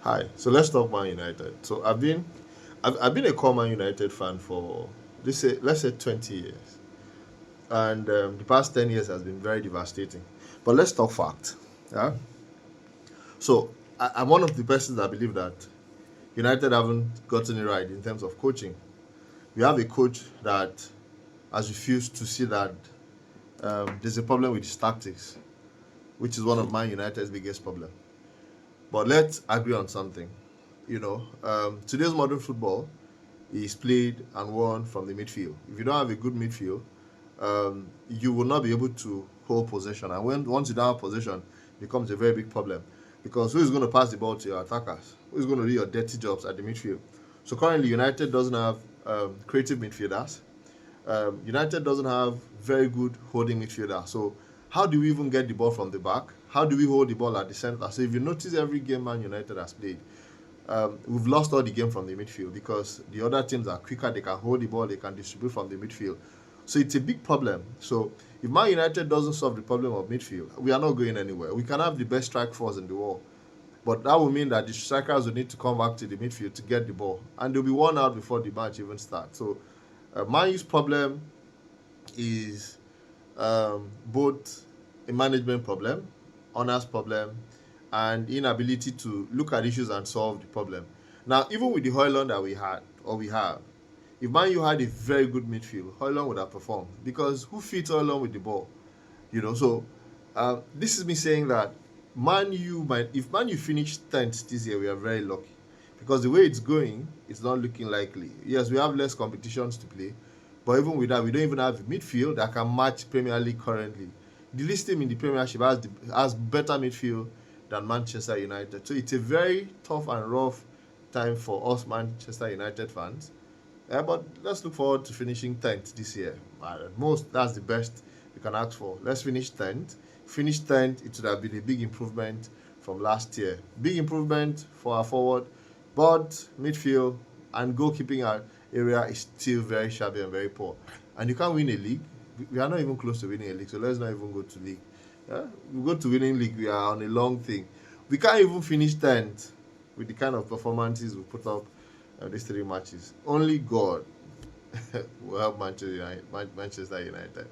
Hi. So let's talk Man United. So I've been a core Man United fan for let's say 20 years, and the past 10 years has been very devastating. But let's talk fact. Yeah. So I'm one of the persons that believe that United haven't gotten it right in terms of coaching. We have a coach that has refused to see that there's a problem with his tactics, which is one of Man United's biggest problem. But let's agree on something. Today's modern football is played and won from the midfield. If you don't have a good midfield, you will not be able to hold possession. And once you don't have possession, it becomes a very big problem. Because who is going to pass the ball to your attackers? Who is going to do your dirty jobs at the midfield? So currently, United doesn't have creative midfielders. United doesn't have very good holding midfielders. So how do we even get the ball from the back? How do we hold the ball at the center? So if you notice every game Man United has played, we've lost all the game from the midfield because the other teams are quicker. They can hold the ball. They can distribute from the midfield. So it's a big problem. So if Man United doesn't solve the problem of midfield, we are not going anywhere. We can have the best strike force in the world, but that will mean that the strikers will need to come back to the midfield to get the ball, and they'll be worn out before the match even starts. So Man U's problem is both a management problem, honors problem, and inability to look at issues and solve the problem. Now, even with the Hoyland that we had or we have, if Man U had a very good midfield, Hoyland would have performed because who fits Hoyland with the ball? So this is me saying that if Man U finish 10th this year, we are very lucky because the way it's going, it's not looking likely. Yes, we have less competitions to play, but even with that, we don't even have a midfield that can match Premier League currently. The least team in the Premiership has better midfield than Manchester United. So it's a very tough and rough time for us Manchester United fans. But let's look forward to finishing 10th this year. At most, that's the best you can ask for. Let's finish 10th. Finish 10th, it would have been a big improvement from last year. Big improvement for our forward, but midfield and goalkeeping area is still very shabby and very poor. And you can't win a league. We are not even close to winning a league, so let's not even go to league. We go to winning league, we are on a long thing. We can't even finish 10th with the kind of performances we put up these three matches. Only God will help Manchester United.